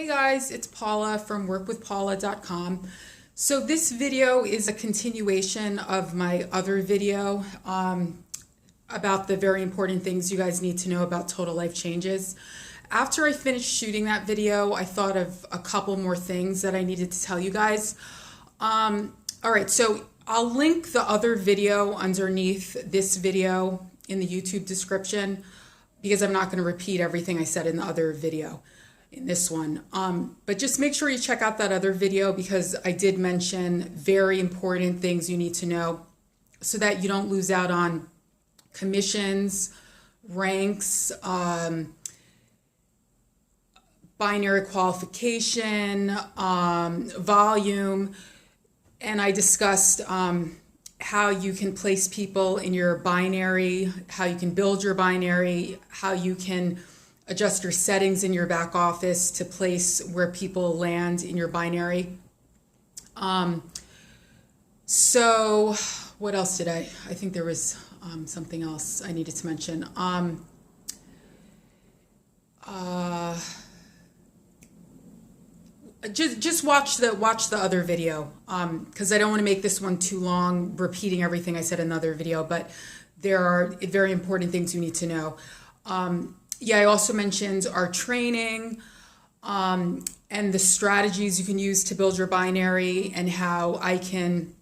guys, it's Paula from workwithpaula.com. So this video is a continuation of my other video about the very important things you guys need to know about total life changes. After I finished shooting that video, I thought of a couple more things that I needed to tell you guys. All right, so I'll link the other video underneath this video in the YouTube description because I'm not going to repeat everything I said in the other video in this one. But just make sure you check out that other video because I did mention very important things you need to know so that you don't lose out on commissions, ranks, binary qualification, volume, and I discussed how you can place people in your binary, how you can build your binary, how you can adjust your settings in your back office to place where people land in your binary. So what else did I think there was something else I needed to mention. Just watch the other video because I don't want to make this one too long repeating everything I said in the other video, but there are very important things you need to know. Yeah, I also mentioned our training and the strategies you can use to build your binary and how I can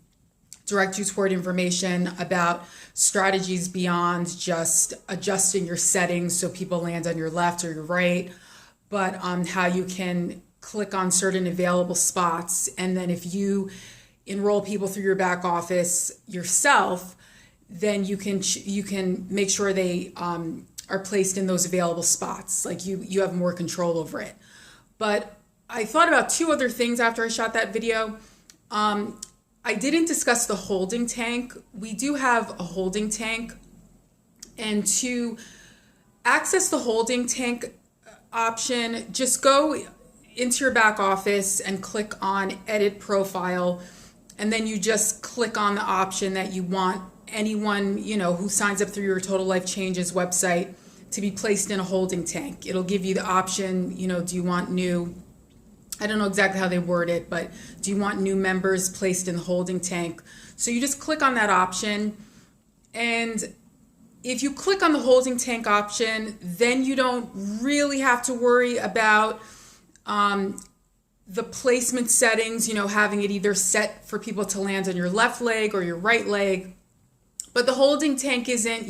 direct you toward information about strategies beyond just adjusting your settings so people land on your left or your right, but how you can click on certain available spots. And then if you enroll people through your back office yourself, then you can make sure they are placed in those available spots. Like you have more control over it. But I thought about two other things after I shot that video. I didn't discuss the holding tank. We do have a holding tank, and to access the holding tank option, just go into your back office and click on edit profile, and then you just click on the option that you want anyone who signs up through your Total Life Changes website to be placed in a holding tank. It'll give you the option, do you want new, I don't know exactly how they word it, but do you want new members placed in the holding tank? So you just click on that option, and if you click on the holding tank option, then you don't really have to worry about the placement settings, having it either set for people to land on your left leg or your right leg. But the holding tank isn't,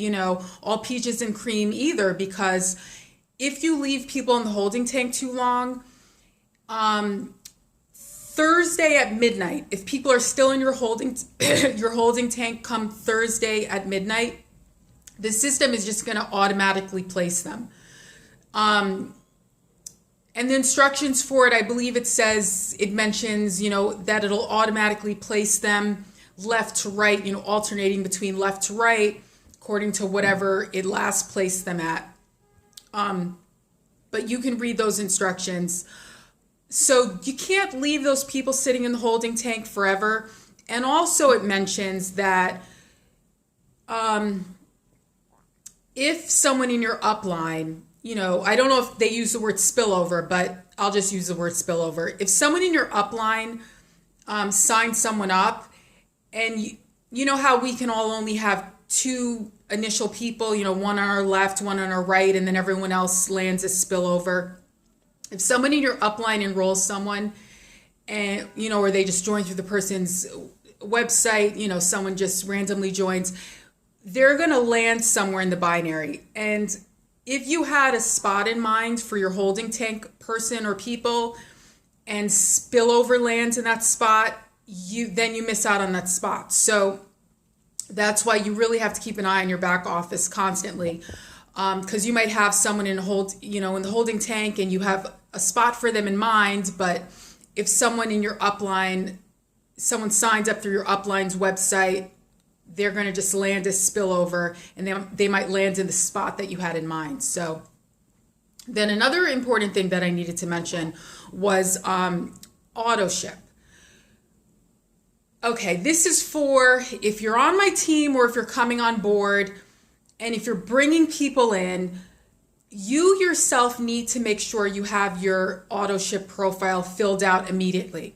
all peaches and cream either, because if you leave people in the holding tank too long, Thursday at midnight, if people are still in your holding tank come Thursday at midnight, the system is just going to automatically place them. And the instructions for it, I believe it mentions, that it'll automatically place them left to right, alternating between left to right according to whatever it last placed them at. But you can read those instructions. So you can't leave those people sitting in the holding tank forever. And also it mentions that if someone in your upline, I don't know if they use the word spillover, but I'll just use the word spillover. If someone in your upline signs someone up, and you know how we can all only have two initial people, one on our left, one on our right, and then everyone else lands as spillover. If someone in your upline enrolls someone and, or they just join through the person's website, someone just randomly joins, they're going to land somewhere in the binary. And if you had a spot in mind for your holding tank person or people and spillover lands in that spot, then you miss out on that spot. So that's why you really have to keep an eye on your back office constantly, because you might have someone in the holding tank and you have a spot for them in mind, but if someone in your upline, someone signs up through your upline's website, they're going to just land as spillover, and they might land in the spot that you had in mind. So then another important thing that I needed to mention was auto ship. Okay, this is for if you're on my team or if you're coming on board, and if you're bringing people in, you yourself need to make sure you have your auto ship profile filled out immediately.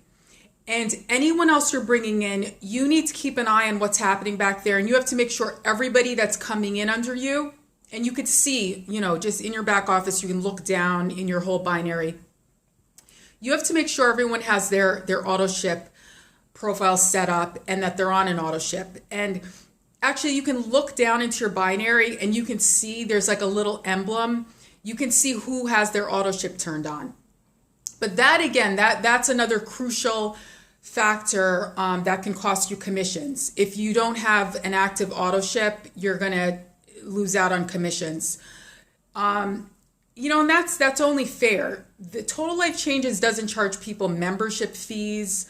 And anyone else you're bringing in, you need to keep an eye on what's happening back there. And you have to make sure everybody that's coming in under you, and you could see, just in your back office, you can look down in your whole binary. You have to make sure everyone has their auto ship profile set up and that they're on an auto ship. And actually, you can look down into your binary and you can see there's like a little emblem. You can see who has their auto ship turned on. But that, again, that's another crucial factor that can cost you commissions. If you don't have an active auto ship, you're going to lose out on commissions. And that's only fair. The Total Life Changes doesn't charge people membership fees.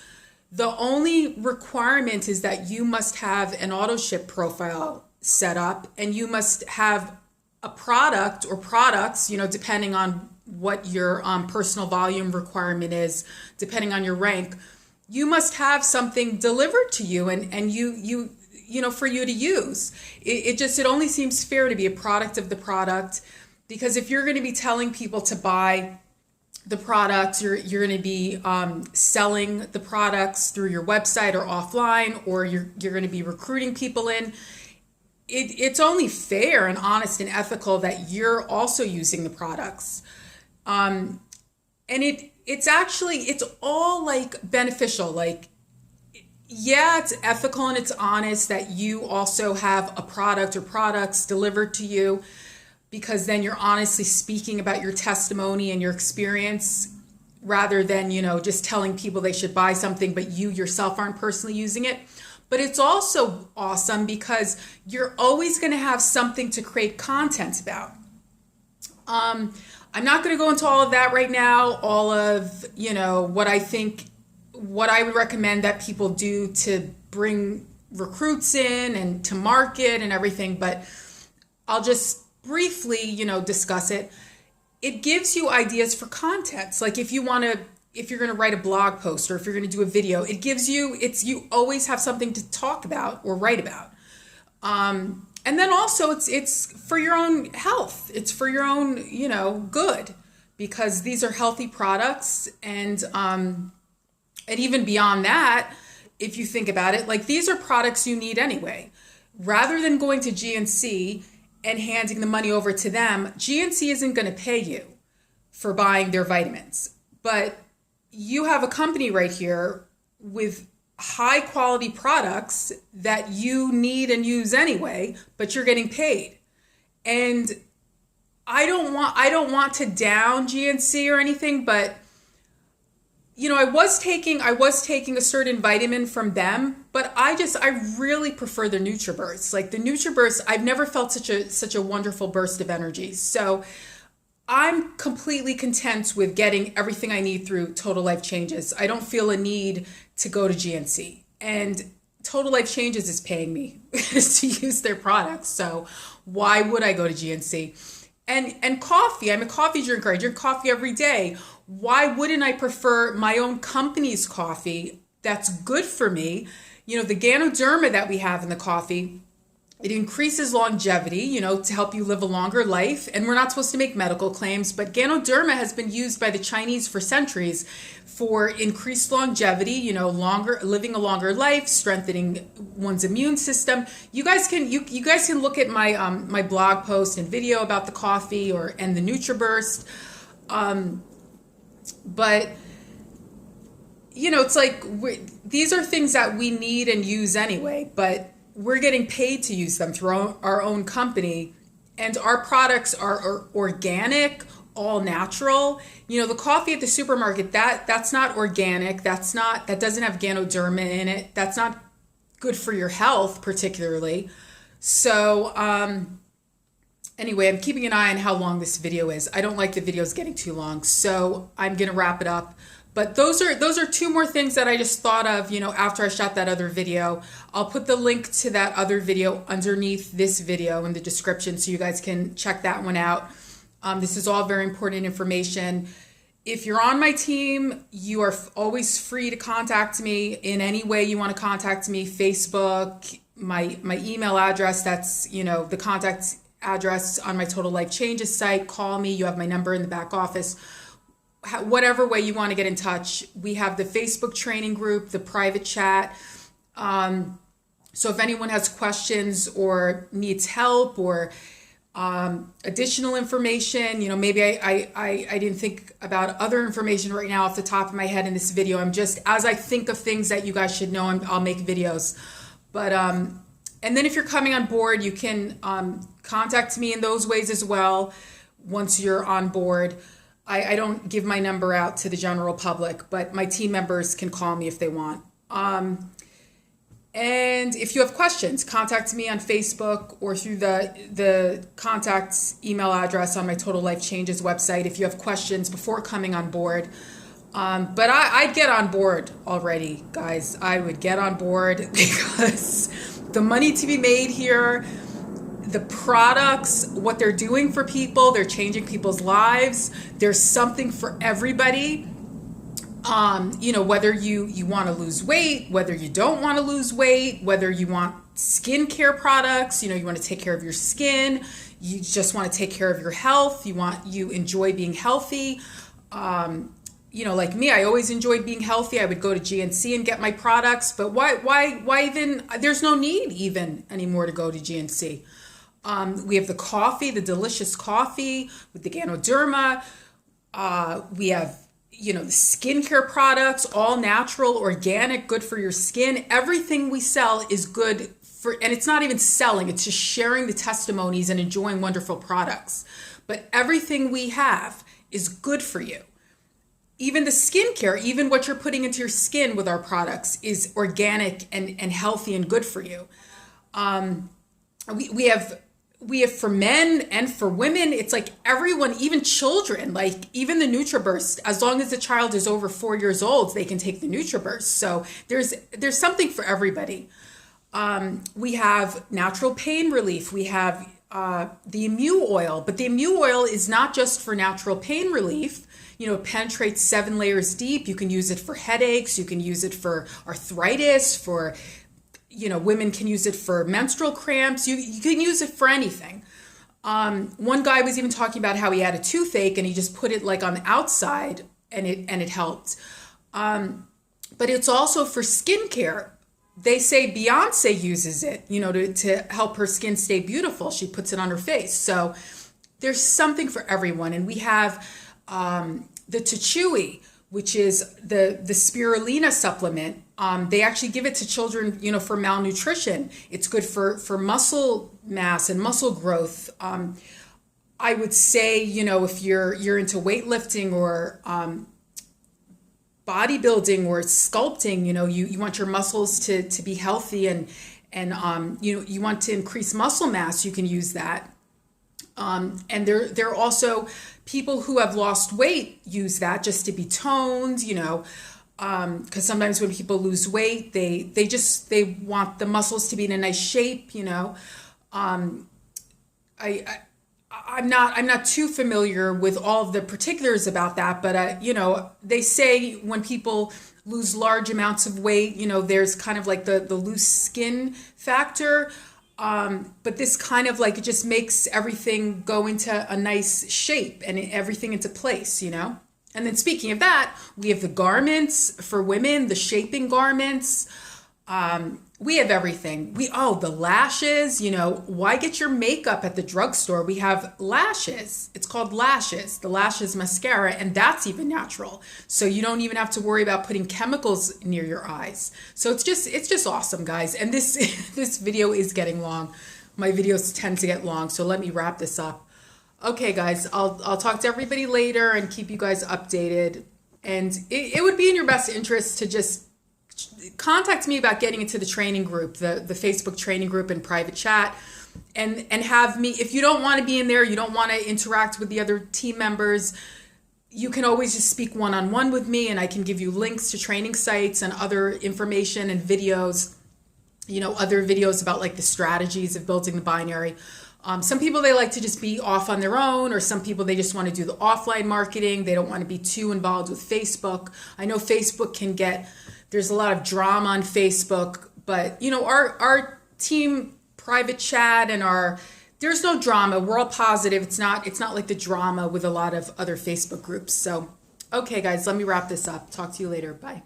The only requirement is that you must have an auto ship profile set up, and you must have a product or products, depending on what your personal volume requirement is, depending on your rank. You must have something delivered to you and you for you to use. It only seems fair to be a product of the product, because if you're going to be telling people to buy the products, you're going to be selling the products through your website or offline, or you're going to be recruiting people in. It's only fair and honest and ethical that you're also using the products. And it's all like beneficial. Like, yeah, it's ethical and it's honest that you also have a product or products delivered to you, because then you're honestly speaking about your testimony and your experience, rather than, just telling people they should buy something, but you yourself aren't personally using it. But it's also awesome because you're always going to have something to create content about. I'm not going to go into all of that right now, all of, what I would recommend that people do to bring recruits in and to market and everything, but I'll just briefly, discuss it. It gives you ideas for contents. Like if you're going to write a blog post, or if you're going to do a video, you always have something to talk about or write about. And then also it's for your own health. It's for your own, good, because these are healthy products. And even beyond that, if you think about it, like these are products you need anyway. Rather than going to GNC and handing the money over to them, GNC isn't going to pay you for buying their vitamins. But you have a company right here with high quality products that you need and use anyway, but you're getting paid. And I don't want to down GNC or anything, but I was taking a certain vitamin from them, but I really prefer the NutriBurst. Like the NutriBurst, I've never felt such a wonderful burst of energy. So I'm completely content with getting everything I need through Total Life Changes. I don't feel a need to go to GNC, and Total Life Changes is paying me to use their products. So why would I go to GNC? And coffee, I'm a coffee drinker. I drink coffee every day. Why wouldn't I prefer my own company's coffee that's good for me? The Ganoderma that we have in the coffee, it increases longevity, to help you live a longer life. And we're not supposed to make medical claims, but Ganoderma has been used by the Chinese for centuries for increased longevity, living a longer life, strengthening one's immune system. You guys can look at my my blog post and video about the coffee and the NutriBurst. But it's like these are things that we need and use anyway, but we're getting paid to use them through our own company, and our products are organic, all natural. The coffee at the supermarket, that's not organic. That doesn't have Ganoderma in it. That's not good for your health particularly. So anyway, I'm keeping an eye on how long this video is. I don't like the videos getting too long, so I'm going to wrap it up. But those are two more things that I just thought of, after I shot that other video. I'll put the link to that other video underneath this video in the description so you guys can check that one out. This is all very important information. If you're on my team, you are always free to contact me in any way you want to contact me. Facebook, my email address, that's, the contact address on my Total Life Changes site. Call me. You have my number in the back office. Whatever way you want to get in touch. We have the Facebook training group, the private chat. So if anyone has questions or needs help or additional information, maybe I didn't think about other information right now off the top of my head in this video. I'm just, as I think of things that you guys should know, I'll make videos. But, and then if you're coming on board, you can contact me in those ways as well once you're on board. I don't give my number out to the general public, but my team members can call me if they want. And if you have questions, contact me on Facebook or through the contact email address on my Total Life Changes website if you have questions before coming on board. But I'd get on board already, guys. I would get on board because the money to be made here, the products, what they're doing for people, they're changing people's lives. There's something for everybody. Whether you want to lose weight, whether you don't want to lose weight, whether you want skincare products, you want to take care of your skin, you just want to take care of your health, you enjoy being healthy. Like me, I always enjoyed being healthy. I would go to GNC and get my products, but why even, there's no need even anymore to go to GNC. We have the coffee, the delicious coffee with the Ganoderma. We have, the skincare products, all natural, organic, good for your skin. Everything we sell is good for, and it's not even selling, it's just sharing the testimonies and enjoying wonderful products. But everything we have is good for you. Even the skincare, even what you're putting into your skin with our products is organic and healthy and good for you. We have for men and for women. It's like everyone, even children, like even the NutriBurst, as long as the child is over 4 years old, they can take the NutriBurst. So there's something for everybody. We have natural pain relief. We have the Immune Oil, but the Immune Oil is not just for natural pain relief. It penetrates 7 layers deep. You can use it for headaches. You can use it for arthritis, for, women can use it for menstrual cramps. You can use it for anything. One guy was even talking about how he had a toothache and he just put it like on the outside and it helped. But it's also for skincare. They say Beyonce uses it, to help her skin stay beautiful. She puts it on her face. So there's something for everyone. And we have the Tachui, which is the spirulina supplement. They actually give it to children, for malnutrition. It's good for muscle mass and muscle growth. I would say, if you're into weightlifting or bodybuilding or sculpting, you want your muscles to be healthy and you want to increase muscle mass, you can use that. And there are also people who have lost weight use that just to be toned, because sometimes when people lose weight, they want the muscles to be in a nice shape, I'm not too familiar with all of the particulars about that, but they say when people lose large amounts of weight, there's kind of like the loose skin factor. But this kind of like, it just makes everything go into a nice shape and everything into place, And then speaking of that, we have the garments for women, the shaping garments. We have everything. The lashes, why get your makeup at the drugstore? We have lashes. It's called Lashes, the Lashes mascara, and that's even natural. So you don't even have to worry about putting chemicals near your eyes. So it's just awesome, guys. And this video is getting long. My videos tend to get long, so let me wrap this up. Okay, guys, I'll talk to everybody later and keep you guys updated. And it would be in your best interest to just contact me about getting into the training group, the Facebook training group and private chat, and have me, if you don't want to be in there, you don't want to interact with the other team members, you can always just speak one-on-one with me and I can give you links to training sites and other information and videos, other videos about like the strategies of building the binary. Some people, they like to just be off on their own, or some people, they just want to do the offline marketing. They don't want to be too involved with Facebook. I know Facebook there's a lot of drama on Facebook, but our team private chat and our There's no drama. We're all positive. It's not like the drama with a lot of other Facebook groups. So, okay, guys, let me wrap this up. Talk to you later. Bye.